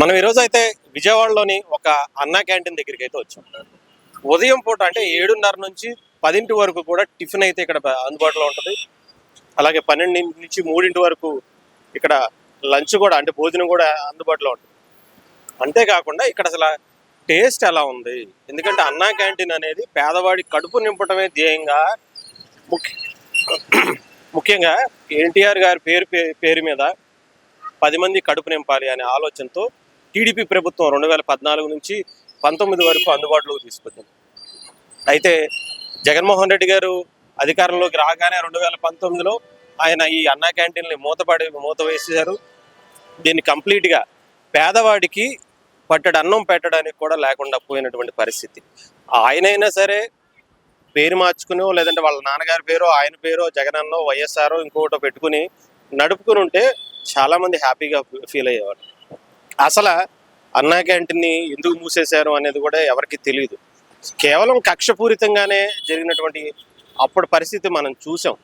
మనం ఈరోజు అయితే విజయవాడలోని ఒక అన్నా క్యాంటీన్ దగ్గరికి అయితే వచ్చాం. ఉదయం పూట అంటే 7:30 నుంచి 10 వరకు కూడా టిఫిన్ అయితే ఇక్కడ అందుబాటులో ఉంటుంది. అలాగే 12 నుంచి 3 వరకు ఇక్కడ లంచ్ కూడా అంటే భోజనం కూడా అందుబాటులో ఉంటుంది. అంతేకాకుండా ఇక్కడ అసలు టేస్ట్ ఎలా ఉంది, ఎందుకంటే అన్నా క్యాంటీన్ అనేది పేదవాడి కడుపు నింపటమే ధ్యేయంగా ముఖ్యంగా ఎన్టీఆర్ గారి పేరు మీద 10 మంది కడుపు నింపాలి అనే ఆలోచనతో టీడీపీ ప్రభుత్వం 2014 నుంచి 19 వరకు అందుబాటులోకి తీసుకొచ్చింది. అయితే జగన్మోహన్ రెడ్డి గారు అధికారంలోకి రాగానే 2019లో ఆయన ఈ అన్నా క్యాంటీన్ని మూత వేసేశారు. దీన్ని కంప్లీట్గా పేదవాడికి పట్టెడు అన్నం పెట్టడానికి కూడా లేకుండా పోయినటువంటి పరిస్థితి. ఆయనైనా సరే పేరు మార్చుకుని, లేదంటే వాళ్ళ నాన్నగారి పేరు, ఆయన పేరు, జగనన్నో, వైఎస్ఆర్ ఇంకొకటో పెట్టుకుని నడుపుకుని ఉంటే చాలా మంది హ్యాపీగా ఫీల్ అయ్యేవారు. అసలు అన్నా క్యాంటీన్ని ఎందుకు మూసేశారు అనేది కూడా ఎవరికి తెలియదు. కేవలం కక్షపూరితంగానే జరిగినటువంటి అప్పుడు పరిస్థితి మనం చూసాం.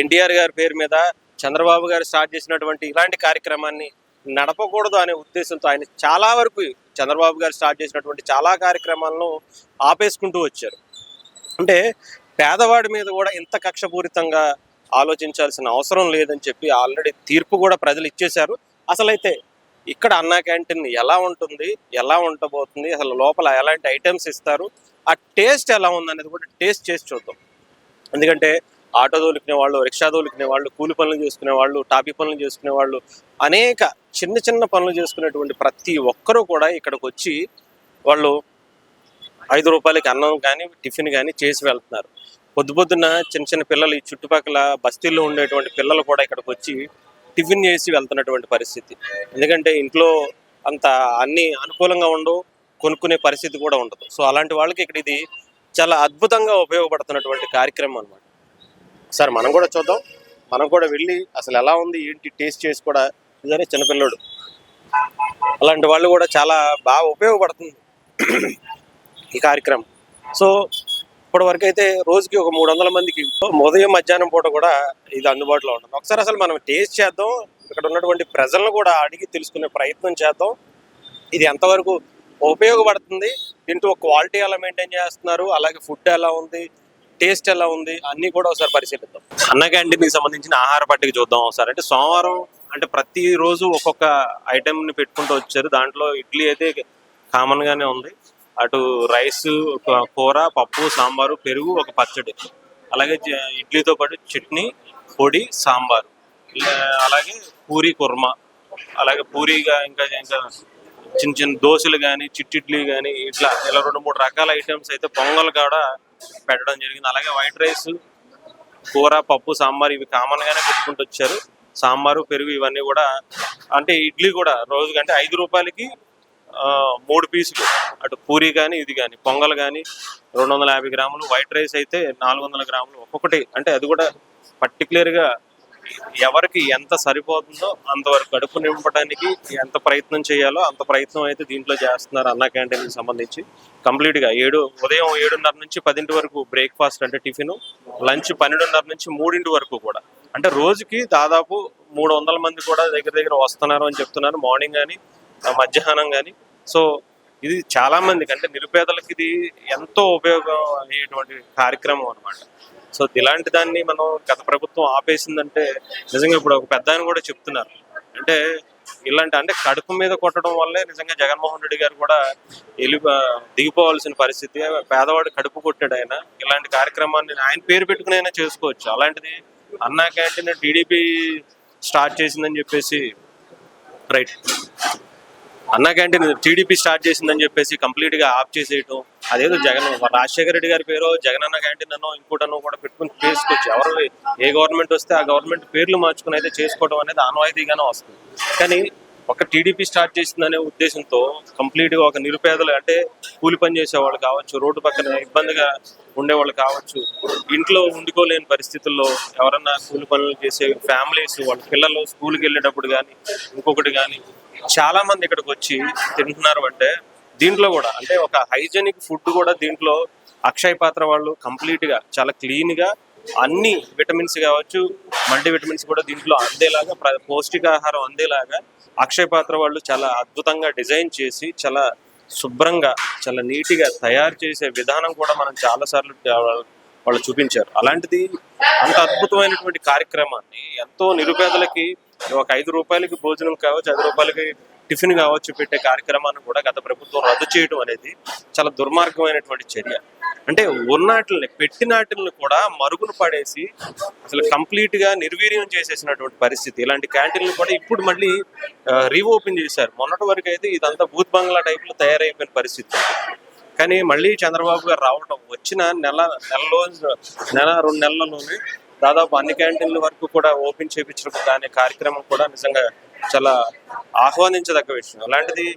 ఎన్టీఆర్ గారి పేరు మీద చంద్రబాబు గారు స్టార్ట్ చేసినటువంటి ఇలాంటి కార్యక్రమాన్ని నడపకూడదు అనే ఉద్దేశంతో ఆయన చాలా వరకు చంద్రబాబు గారు స్టార్ట్ చేసినటువంటి చాలా కార్యక్రమాలను ఆపేసుకుంటూ వచ్చారు. అంటే పేదవాడి మీద కూడా ఇంత కక్షపూరితంగా ఆలోచించాల్సిన అవసరం లేదని చెప్పి ఆల్రెడీ తీర్పు కూడా ప్రజలు ఇచ్చేశారు. అసలైతే ఇక్కడ అన్నా క్యాంటీన్ ఎలా ఉంటుంది, ఎలా ఉండబోతుంది, అసలు లోపల ఎలాంటి ఐటమ్స్ ఇస్తారు, ఆ టేస్ట్ ఎలా ఉందనేది కూడా టేస్ట్ చేసి చూద్దాం. ఎందుకంటే ఆటో తోలుకునే వాళ్ళు, రిక్షా తోలుకునే వాళ్ళు, కూలి పనులు చేసుకునే వాళ్ళు, టాపీ పనులు చేసుకునే వాళ్ళు, అనేక చిన్న చిన్న పనులు చేసుకునేటువంటి ప్రతి ఒక్కరూ కూడా ఇక్కడికి వచ్చి వాళ్ళు 5 రూపాయలకి అన్నం కానీ టిఫిన్ కానీ చేసి వెళ్తున్నారు. పొద్దున్న చిన్న చిన్న పిల్లలు, ఈ చుట్టుపక్కల బస్తీల్లో ఉండేటువంటి పిల్లలు కూడా ఇక్కడికి వచ్చి టిఫిన్ చేసి వెళ్తున్నటువంటి పరిస్థితి. ఎందుకంటే ఇంట్లో అంత అన్ని అనుకూలంగా ఉండవు, కొనుక్కునే పరిస్థితి కూడా ఉండదు. సో అలాంటి వాళ్ళకి ఇక్కడ ఇది చాలా అద్భుతంగా ఉపయోగపడుతున్నటువంటి కార్యక్రమం అనమాట. సార్ మనం కూడా చూద్దాం, మనం కూడా వెళ్ళి అసలు ఎలా ఉంది ఏంటి టేస్ట్ చేసి కూడా చూసారే చిన్నపిల్లడు, అలాంటి వాళ్ళు కూడా చాలా బాగా ఉపయోగపడుతుంది ఈ కార్యక్రమం. సో ఇప్పటి వరకు అయితే రోజుకి ఒక 300 మందికి ఉదయం మధ్యాహ్నం పూట కూడా ఇది అందుబాటులో ఉంటుంది. ఒకసారి అసలు మనం టేస్ట్ చేద్దాం, ఇక్కడ ఉన్నటువంటి ప్రజలను కూడా అడిగి తెలుసుకునే ప్రయత్నం చేద్దాం. ఇది ఎంతవరకు ఉపయోగపడుతుంది, దీంట్లో క్వాలిటీ ఎలా మెయింటైన్ చేస్తున్నారు, అలాగే ఫుడ్ ఎలా ఉంది, టేస్ట్ ఎలా ఉంది, అన్నీ కూడా ఒకసారి పరిశీలిద్దాం. అన్నా క్యాంటీన్కి సంబంధించిన ఆహార పట్టిక చూద్దాం ఒకసారి. అంటే సోమవారం అంటే ప్రతిరోజు ఒక్కొక్క ఐటెంని పెట్టుకుంటూ వచ్చారు. దాంట్లో ఇడ్లీ అయితే కామన్గానే ఉంది, అటు రైస్, కూర, పప్పు, సాంబారు, పెరుగు, ఒక పచ్చడి, అలాగే ఇడ్లీతో పాటు చట్నీ, పొడి, సాంబారు, అలాగే పూరి కుర్మా, అలాగే పూరిగా ఇంకా చిన్న చిన్న దోశలు కానీ, చిట్టిడ్లీ కానీ, ఇలా 2-3 రకాల ఐటమ్స్ అయితే పొంగల్ కూడా పెట్టడం జరిగింది. అలాగే వైట్ రైస్, కూర, పప్పు, సాంబార్ ఇవి కామన్గానే పెట్టుకుంటూ వచ్చారు. సాంబారు, పెరుగు ఇవన్నీ కూడా. అంటే ఇడ్లీ కూడా రోజుకంటే 5 రూపాయలకి 3 పీసులు, అటు పూరి కానీ ఇది కానీ, పొంగల్ కానీ 250 గ్రాములు, వైట్ రైస్ అయితే 400 గ్రాములు ఒక్కొక్కటి. అంటే అది కూడా పర్టికులర్గా ఎవరికి ఎంత సరిపోతుందో అంతవరకు కడుపు నింపడానికి ఎంత ప్రయత్నం చేయాలో అంత ప్రయత్నం అయితే దీంట్లో చేస్తున్నారు అన్నా క్యాంటీన్కి సంబంధించి. కంప్లీట్గా ఉదయం 7:30 నుంచి 10 వరకు బ్రేక్ఫాస్ట్ అంటే టిఫిన్, లంచ్ 12:30 నుంచి 3 వరకు కూడా. అంటే రోజుకి దాదాపు 300 మంది కూడా దగ్గర వస్తున్నారు అని చెప్తున్నారు, మార్నింగ్ కానీ మధ్యాహ్నం కానీ. సో ఇది చాలా మందికి అంటే నిరుపేదలకు ఇది ఎంతో ఉపయోగం అయ్యేటువంటి కార్యక్రమం అనమాట. సో ఇలాంటి దాన్ని మనం గత ప్రభుత్వం ఆపేసిందంటే నిజంగా ఇప్పుడు ఒక పెద్ద ఆయన కూడా చెప్తున్నారు. అంటే ఇలాంటి అంటే కడుపు మీద కొట్టడం వల్లే నిజంగా జగన్మోహన్ రెడ్డి గారు కూడా దిగిపోవాల్సిన పరిస్థితి. పేదవాడు కడుపు కొట్టాడు ఆయన. ఇలాంటి కార్యక్రమాన్ని ఆయన పేరు పెట్టుకుని అయినా చేసుకోవచ్చు. అలాంటిది అన్నా క్యాంటీన్ టీడీపీ స్టార్ట్ చేసిందని చెప్పేసి, రైట్, అన్నా క్యాంటీన్ టీడీపీ స్టార్ట్ చేసిందని చెప్పేసి కంప్లీట్గా ఆఫ్ చేసేయటం, అదేదో రాజశేఖర రెడ్డి గారి పేరు జగనన్న క్యాంటీన్ అనో ఇంకోటనో కూడా పెట్టుకుని చేసుకోవచ్చు. ఎవరు ఏ గవర్నమెంట్ వస్తే ఆ గవర్నమెంట్ పేర్లు మార్చుకుని అయితే చేసుకోవడం అనేది ఆనవాయితీగానే వస్తుంది. కానీ ఒక టీడీపీ స్టార్ట్ చేసిందనే ఉద్దేశంతో కంప్లీట్గా ఒక నిరుపేదలు అంటే కూలి పని చేసేవాళ్ళు కావచ్చు, రోడ్డు పక్కన ఇబ్బందిగా ఉండేవాళ్ళు కావచ్చు, ఇంట్లో ఉండుకోలేని పరిస్థితుల్లో ఎవరన్నా కూలి పనులు చేసే ఫ్యామిలీస్ వాళ్ళ పిల్లలు స్కూల్కి వెళ్ళేటప్పుడు కానీ ఇంకొకటి కానీ చాలా మంది ఇక్కడికి వచ్చి తింటున్నారు. అంటే దీంట్లో కూడా అంటే ఒక హైజెనిక్ ఫుడ్ కూడా దీంట్లో అక్షయ పాత్ర వాళ్ళు కంప్లీట్గా చాలా క్లీన్గా అన్ని విటమిన్స్ కావచ్చు, మల్టీ విటమిన్స్ కూడా దీంట్లో అందేలాగా, పౌష్టికాహారం అందేలాగా అక్షయ్ పాత్ర వాళ్ళు చాలా అద్భుతంగా డిజైన్ చేసి చాలా శుభ్రంగా చాలా నీట్గా తయారు చేసే విధానం కూడా మనం చాలాసార్లు వాళ్ళు చూపించారు. అలాంటిది అంత అద్భుతమైనటువంటి కార్యక్రమాన్ని ఎంతో నిరుపేదలకి ఒక 5 రూపాయలకి భోజనం కావచ్చు, 5 రూపాయలకి టిఫిన్ కావచ్చు పెట్టే కార్యక్రమాన్ని కూడా గత ప్రభుత్వం రద్దు చేయడం అనేది చాలా దుర్మార్గమైనటువంటి చర్య. అంటే ఉన్నటిని పెట్టినాటిని కూడా మరుగున పడేసి అసలు కంప్లీట్ గా నిర్వీర్యం చేసేసినటువంటి పరిస్థితి. ఇలాంటి క్యాంటీన్లు కూడా ఇప్పుడు మళ్ళీ రీఓపెన్ చేశారు. మొన్నటి వరకు అయితే ఇదంతా బూత్ బంగ్లా టైప్ లో తయారైపోయిన పరిస్థితి. కానీ మళ్ళీ చంద్రబాబు గారు రావడం వచ్చిన నెల 2 నెలల్లోనే దాదాపు అన్ని క్యాంటీన్ల వరకు కూడా ఓపెన్ చేయించడం అనే కార్యక్రమం కూడా నిజంగా చాలా ఆహ్వానించదగ్గ విషయం. అలాంటిది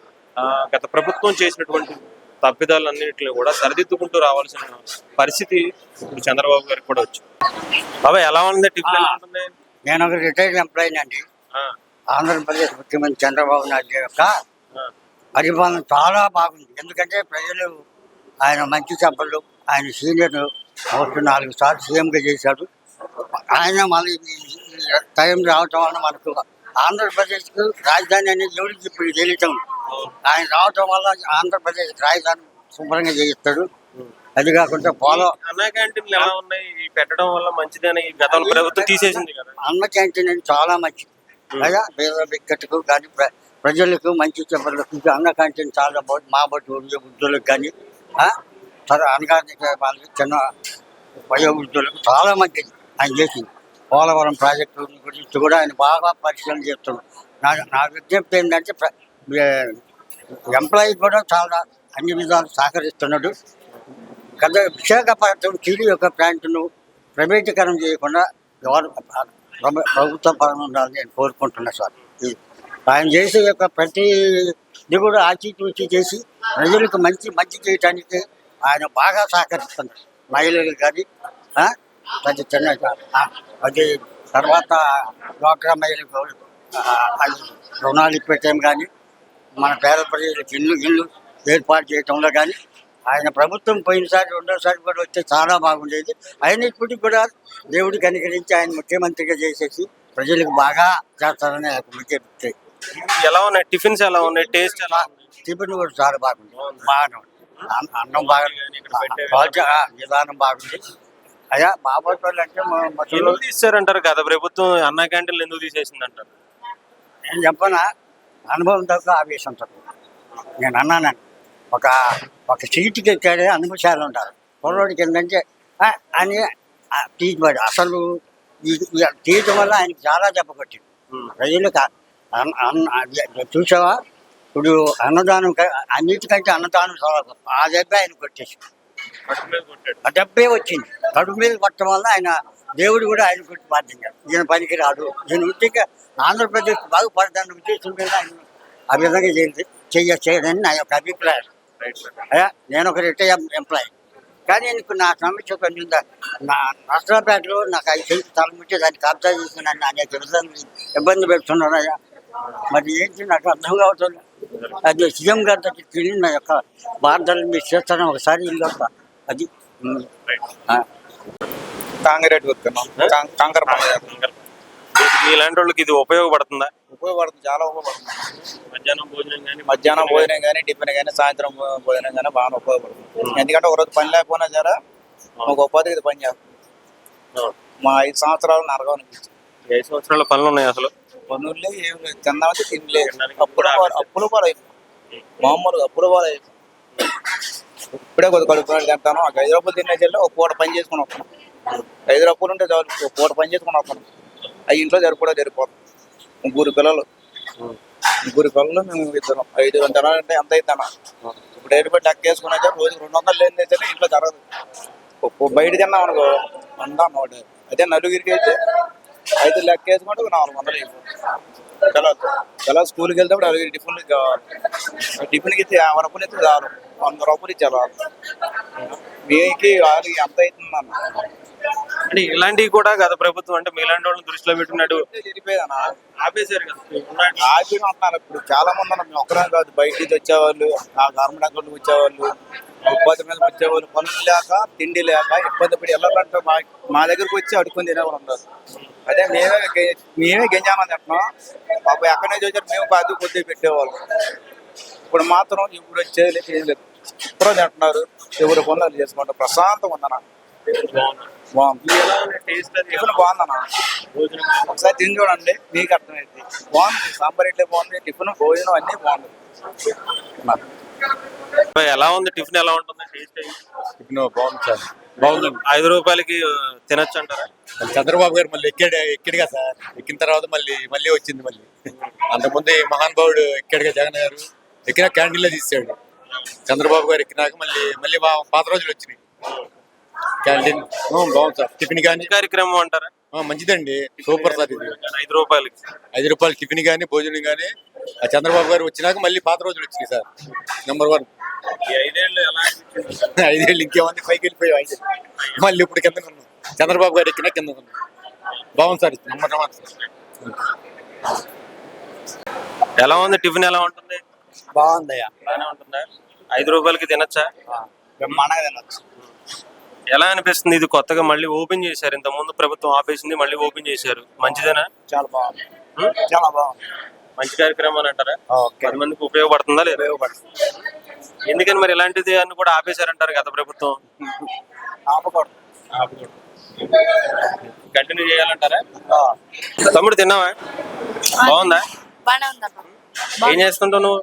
గత ప్రభుత్వం చేసినటువంటి తప్పిదాలన్నింటినీ కూడా సరిదిద్దుకుంటూ రావాల్సిన పరిస్థితి ఇప్పుడు చంద్రబాబు గారికి కూడా వచ్చింది. బాబాయ్ ఎలా ఉంది టిఫిన్ ఎలా ఉంటుంది? నేను ఒక రిటైర్డ్ ఎంప్లాయీ అండి. ఆంధ్రప్రదేశ్ ముఖ్యమంత్రి చంద్రబాబు నాయుడు యొక్క పరిపాలన చాలా బాగుంది. ఎందుకంటే ప్రజలు ఆయన మంచి చెప్పలు, ఆయన సీనియర్ 4 సార్లు సీఎంగా చేశాడు. ఆయన మన టైం రావటం వల్ల మనకు ఆంధ్రప్రదేశ్కు రాజధాని అనేది ఎవరికి ఇప్పుడు తెలియటం. ఆయన రావటం వల్ల ఆంధ్రప్రదేశ్ రాజధాని శుభ్రంగా చేయిస్తాడు. అది కాకుండా అన్న క్యాంటీన్లు ఎలా ఉన్నాయి పెట్టడం వల్ల మంచిదని గతంలో ప్రభుత్వం తీసేసింది కదా. అన్న క్యాంటీన్ అని చాలా మంచిది కదా. పేద బిక్కట్టుకు కానీ ప్రజలకు మంచి చెప్పలకు అన్న క్యాంటీన్ చాలా మా బట్టి వృద్ధులకు కానీ అనగారిక వాళ్ళకి చిన్న వయోవృద్ధులకు చాలా మంచిది ఆయన చేసింది. పోలవరం ప్రాజెక్టు గురించి కూడా ఆయన బాగా పరిశీలన చేస్తున్నాడు. నా విజ్ఞప్తి ఏంటంటే ఎంప్లాయీ కూడా చాలా అన్ని విధాలు సహకరిస్తున్నాడు. గత విశాఖపట్నం టీడీ యొక్క ప్లాంట్ను ప్రైవేటీకరణ చేయకుండా ప్రభుత్వ పరంగా ఉండాలని నేను కోరుకుంటున్నాను సార్. ఆయన చేసే యొక్క ప్రతిది కూడా ఆచితూచి చేసి ప్రజలకు మంచి చేయటానికి ఆయన బాగా సహకరిస్తున్నారు. మహిళలు కానీ చిన్న అది తర్వాత డ్వాక్రా మహిళలకు రుణాలు ఇప్పెట్టడం కానీ మన పేద ప్రజలకు ఇల్లు ఏర్పాటు చేయటంలో కానీ ఆయన ప్రభుత్వం పోయినసారి 2వసారి కూడా వస్తే చాలా బాగుండేది. ఆయన ఇప్పటికి కూడా దేవుడికి అనుకరించి ఆయన ముఖ్యమంత్రిగా చేసేసి ప్రజలకు బాగా చేస్తారని విజ్ఞప్తి. ఎలా ఉన్నాయి టిఫిన్స్, ఎలా ఉన్నాయి టేస్ట్? టిఫిన్ కూడా చాలా బాగుంది, బాగానే ఉంది. అన్నం బాగా విధానం బాగుంది. అయ్యా బాబాయ్ వాళ్ళు అంటే ఎందుకు తీసారంటారు గత ప్రభుత్వం అన్న క్యాంటీన్లు ఎందుకు తీసేసింది అంటారు? నేను చెప్పనా, అనుభవం తక్కువ ఆవేశం తక్కువ. నేను అన్నానండి, ఒక సీటుకి ఎక్కాడే అనుభవశాలు ఉంటారు. కుర్రోడికి ఏంటంటే అని తీయబడి అసలు తీయటం వల్ల ఆయనకి చాలా దెబ్బ కొట్టింది. ప్రజలకు చూసావా, ఇప్పుడు అన్నదానం అన్నిటికంటే అన్నదానం చాలా గొప్ప. ఆ దెబ్బ ఆయన కొట్టేసి ఆ దెబ్బే వచ్చింది. కడుపు మీద కొట్టడం వల్ల ఆయన దేవుడు కూడా ఆయన కొట్టి ప్రార్థించాడు, ఈయన పనికి రాడు, ఈయన ఉద్యోగ ఆంధ్రప్రదేశ్ బాగుపడతాన్ని ఉద్దేశం మీద ఆయన ఆ విధంగా చేయని నా యొక్క అభిప్రాయం. నేను ఒక రిటైర్ ఎంప్లాయీ, కానీ నా సమస్య కొన్ని ఉందా. నా నర్సరాపేటలో నాకు 5 సెంట్లు స్థలం ఉంటే దాన్ని కబ్జా చేసుకున్నాను, అనేక విధంగా ఇబ్బంది పెడుతున్నారయ్యా. మరి ఏంటి నాకు అర్థం కావట్లేదు. అది సీఎం గారి దగ్గరికి వెళ్ళి నా యొక్క బాధలు మీరు చేస్తాను ఒకసారి ఇల్లు అది కాంగ్రెట్ కాంకర ఇలాంటి వాళ్ళకి ఇది ఉపయోగపడుతుందా? ఉపయోగపడుతుంది, చాలా ఉపయోగపడుతుంది. మధ్యాహ్నం భోజనం కానీ టిఫిన్ కానీ సాయంత్రం భోజనం కానీ బాగా ఉపయోగపడుతుంది. ఎందుకంటే ఒకరోజు పని లేకపోయినా సరే ఒక ఉపాధి ఇది పని చేస్తాం. మా 5 సంవత్సరాలు నరకం అనిపించింది. 5 సంవత్సరాల పనులు ఉన్నాయి అసలు. పనులు ఏం లేదు, తిన్నామంటే తినలేదు. అప్పులు పాలు మామూలుగా అప్పులు పాలు ఇప్పుడే కొద్ది కడుపునాడు తింటాను. 5 రూపాయలు తినేసరికి ఒక పూట పని చేసుకుని వస్తాను. 5 రూపాయలు ఉంటే చాలు, ఒక పూట పని చేసుకుని వస్తాను. అవి ఇంట్లో సరిపోతుంది. 3 పిల్లలు మేము ఇద్దరం 5 తినాలంటే ఎంత అవుతానా? ఇప్పుడు ఏడుపై టక్ వేసుకున్నాక రోజు 200 లేని సరే ఇంట్లో జరగదు. బయట తిన్నాం అనుకో 100. అదే నలుగురికి అయితే 5 లెక్క వేసుకుంటే 400 అయిపోతుంది. పిల్లలు స్కూల్కి వెళ్తే నలుగురి టిఫిన్లు కావాలి. టిఫిన్కి ఇచ్చి 50 రూపాయలు ఇస్తే చాలు, 100 రూపాయలు ఇచ్చారు. మీకు వాళ్ళకి ఎంత అవుతుందన్న అంటే ఇలాంటివి కూడా గత ప్రభుత్వం అంటే మీలాంటి వాళ్ళని దృష్టిలో పెట్టినట్టు జరిగిపోయేదన్న ఆపేశారు కదా. ఆపేసి ఉంటున్నారు. ఇప్పుడు చాలా మంది ఉన్నారు, మేము ఒక్కరే కాదు, బయట నుంచి వచ్చేవాళ్ళు, ఆ గవర్నమెంట్ అకౌంట్కి వచ్చేవాళ్ళు, ఉపాధి మీద వచ్చేవాళ్ళు, పనులు లేక తిండి లేక ఇబ్బంది పడి వెళ్ళాలంటే మా దగ్గరకు వచ్చి అడుక్కొని తినేవాళ్ళు ఉంటారు. అదే మేమే గంజామని తింటున్నాం. పాపం ఎక్కడి నుంచి వచ్చారు, మేము పాతి కొద్దిగా పెట్టేవాళ్ళం. ఇప్పుడు మాత్రం ఇప్పుడు వచ్చేది ఏం లేదు, ఇప్పుడు తింటున్నారు, ఎవరు పనులు చేసుకుంటారు, ప్రశాంతంగా ఉందన్న. బాగుంది, టిఫిన్ బాగుందన్న. ఒకసారి తిని చూడండి, మీకు అర్థమైంది. బాగుంది, సాంబార్ ఇడ్లీ బాగుంది, టిఫిన్ భోజనం అన్నీ బాగుంది. ఎలా ఉంది టిఫిన్, ఎలా ఉంటుంది టేస్ట్? టిఫిన్ బాగుంది సార్, బాగుందండి. 5 రూపాయలకి తినొచ్చు అంటారా? చంద్రబాబు గారు మళ్ళీ ఎక్కాడుగా సార్, ఎక్కిన తర్వాత మళ్ళీ వచ్చింది. మళ్ళీ అంతకుముందు ఈ మహానుభావుడు ఎక్కాడుగా, జగన్ గారు ఎక్కినా క్యాంటీన్లో తీసాడు. చంద్రబాబు గారు ఎక్కినాక మళ్ళీ పాత రోజులు వచ్చినాయి. క్యాంటీన్ బాగుంది సార్. టిఫిన్ కానీ కార్యక్రమం అంటారా? మంచిదండి, సూపర్ సార్. ఇది 5 రూపాయలకి 5 రూపాయలు టిఫిన్ కానీ భోజనం కానీ ఆ చంద్రబాబు గారు వచ్చినాక మళ్ళీ పాత రోజులు వచ్చినాయి సార్. నెంబర్ 1. 5 ఏళ్ళు ఇంకేమంది, పైకి వెళ్ళిపోయావు 5 ఏళ్ళు. మళ్ళీ ఇప్పుడు కింద ఉన్నాం, చంద్రబాబు గారు ఎక్కినా కింద ఉన్నాం. బాగుంది సార్, నెంబర్ 1 సార్. ఎలా ఉంది టిఫిన్, ఎలా ఉంటుంది? బాగుందయ్యా. బాగానే ఉంటుందా? 5 రూపాయలకి తినొచ్చా? బ్రహ్మాండంగా తినొచ్చు. ఎలా అనిపిస్తుంది? ఇది కొత్తగా మళ్ళీ ఓపెన్ చేశారు, ఇంత ముందు ప్రభుత్వం ఆపేసింది, మళ్ళీ ఓపెన్ చేశారు. మంచిదేనా? చాలా బాగుంది, చాలా బాగుంది. మంచి కార్యక్రమం అని అంటారా? ఓకే. 10 మందికి ఉపయోగపడుతుందా లేదా? ఎందుకని మరి ఇలాంటిది అని కూడా ఆపేశారంటారు గత ప్రభుత్వం? ఆపకూడదు. కంటిన్యూ చేయాలంటారా? తమ్ముడు తిన్నావా? బాగుందా? బానే ఉందన్న. ఏం చేస్తుంటావు నువ్వు?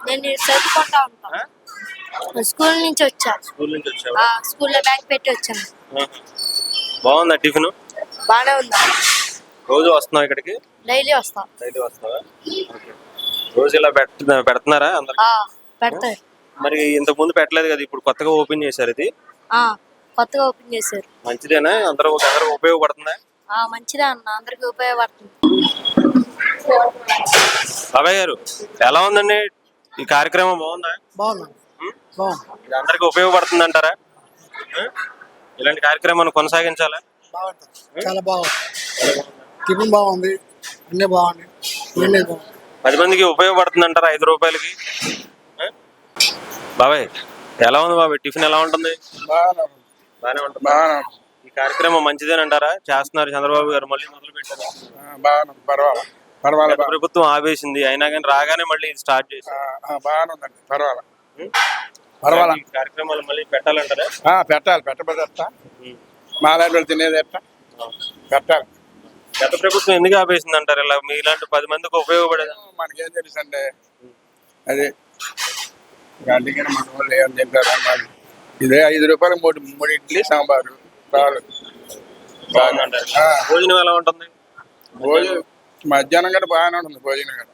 నేను చదువుకుంటా ఉంటాను. స్కూల్ నుంచి వచ్చా. స్కూల్ నుంచి వచ్చావా? స్కూల్లో బ్యాగ్ పెట్టి వచ్చాను. బాగుందా టిఫిన్? బానే ఉందా? రోజు వస్తున్నావు ఇక్కడికి? డైలీ వస్తా. డైలీ వస్తావా? రోజు ఇలా పెడుతున్నారా అందరు? పెడతారు. మరి ఇంతకు ముందు పెట్టలేదు కదా, ఇప్పుడు కొత్తగా ఓపెన్ చేశారు. ఇది కొత్తగా ఓపెన్ చేశారు. మంచిదేనా? అందరూ ఉపయోగపడుతుందా? మంచిదే అన్న, అందరికి ఉపయోగపడుతుంది. బాబాయ్ గారు, ఎలా ఉందండి ఈ కార్యక్రమం? బాగుందా? బాగుంది. ఇది అందరికి ఉపయోగపడుతుంది అంటారా? ఇలాంటి కార్యక్రమాన్ని కొనసాగించాలా? బాగుంటుంది, చాలా బాగుంది. టిఫిన్ బాగుంది, అన్నీ బాగుంది. 10 మందికి ఉపయోగపడుతుంది అంటారా 5 రూపాయలకి? బాబాయ్ ఎలా ఉంది బాబాయ్ టిఫిన్, ఎలా ఉంటుంది? బాగానే ఉంటుంది. ఈ కార్యక్రమం మంచిదేనంటారా? చేస్తున్నారు చంద్రబాబు గారు, మళ్ళీ మొదలు పెట్టారు. పర్వాలేదు, ప్రభుత్వం ఆపేసింది, అయినా కానీ రాగానే మళ్ళీ ఇది స్టార్ట్ చేశారు. బాగానే ఉందండి. పర్వాలేదు. ఈ కార్యక్రమాలు మళ్ళీ పెట్టాలంటారా? పెట్టాలి, పెట్టబడతా. మాలాంటి తినేది ఎట్టా పెట్టాలి. గత ప్రభుత్వం ఎందుకు ఆపేసింది అంటారు? ఇలా మీలాంటి 10 మందికి ఉపయోగపడేది మనకేం తెలుసు అండి. అది అందుకని మన వాళ్ళు ఏం తింటారు అన్నారు. ఇదే 5 రూపాయలు 3 ఇడ్లీ సాంబారు చాలు. బాగుందంటారు. భోజనం ఎలా ఉంటుంది? భోజనం మధ్యాహ్నం గంట బాగానే ఉంటుంది. భోజనం గంట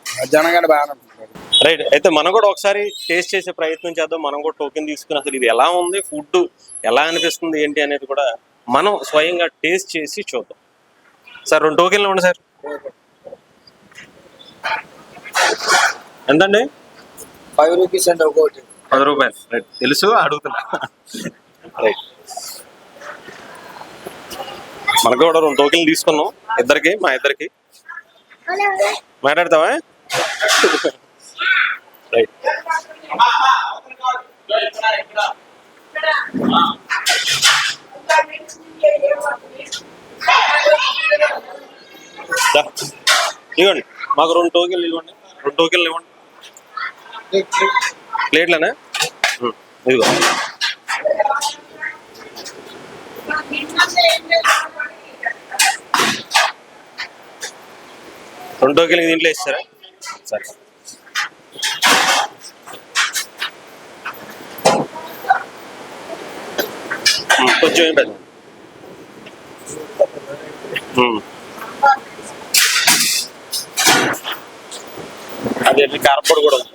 మధ్యాహ్నం గంట బాగానే ఉంటుంది. రైట్, అయితే మనం కూడా ఒకసారి టేస్ట్ చేసే ప్రయత్నం చేద్దాం. మనం కూడా టోకెన్ తీసుకుని అసలు ఇది ఎలా ఉంది, ఫుడ్ ఎలా అనిపిస్తుంది ఏంటి అనేది కూడా మనం స్వయంగా టేస్ట్ చేసి చూద్దాం. సార్ 2 టోకెన్లు ఇవ్వండి సార్. ఎంతండి? 5 రూపీస్ అండి ఒకటి. 10 రూపాయలు. రైట్, తెలుసు, అడుగుతున్నా. రైట్, మనకు కూడా 2 టోకెన్లు తీసుకున్నాం ఇద్దరికి, మా ఇద్దరికి. మాట్లాడతావా? రైట్, ఇవ్వండి మాకు 2 టోకెన్లు ఇవ్వండి. 2 టోకెన్లు ఇవ్వండి. ప్లేట్లనా? ఇదిగో. రెండు టోకెన్లు దీంట్లో ఇస్తారా? సరే. కొంచెం ఏం పెద్ద అదే కారపొడి కూడా ఉంది.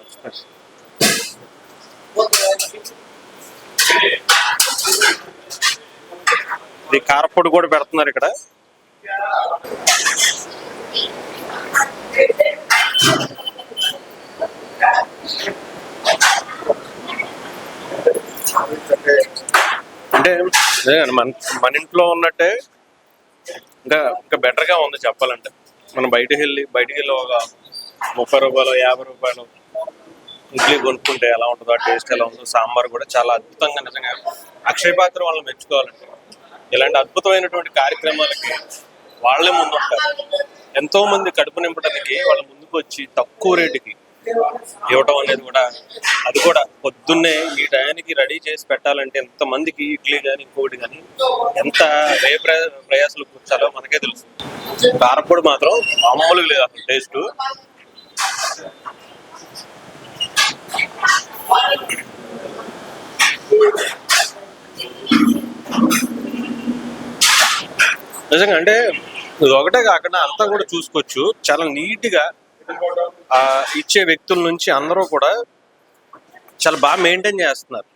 ఇది కారపొడి కూడా పెడుతున్నారు ఇక్కడ. అంటే మన ఇంట్లో ఉన్నట్టే ఇంకా బెటర్గా ఉంది చెప్పాలంటే. మనం బయటికి వెళ్ళి ఒక 30 రూపాయలు 50 రూపాయలు ఇడ్లీ కొనుక్కుంటే ఎలా ఉంటుందో, ఆ టేస్ట్ ఎలా ఉంటుందో, సాంబార్ కూడా చాలా అద్భుతంగా, నిజంగా అక్షయ పాత్ర వాళ్ళని మెచ్చుకోవాలంటే. ఇలాంటి అద్భుతమైనటువంటి కార్యక్రమాలకి వాళ్ళే ముందు ఉంటారు. ఎంతో మంది కడుపు నింపడానికి వాళ్ళ ముందుకు వచ్చి తక్కువ రేటుకి ఇవ్వటం అనేది కూడా, అది కూడా పొద్దున్నే ఈ టయానికి రెడీ చేసి పెట్టాలంటే ఎంతమందికి ఇడ్లీ కానీ ఇంకోటి కానీ ఎంత ప్రయాసాలు కూర్చాలో మనకే తెలుసు. కారపొడి మాత్రం మామూలుగా లేదు అసలు టేస్ట్. నిజంగా అంటే ఇది ఒకటే కాకుండా అంతా కూడా చూసుకోవచ్చు. చాలా నీట్ గా ఇచ్చే వ్యక్తుల నుంచి అందరూ కూడా చాలా బాగా మెయింటైన్ చేస్తున్నారు.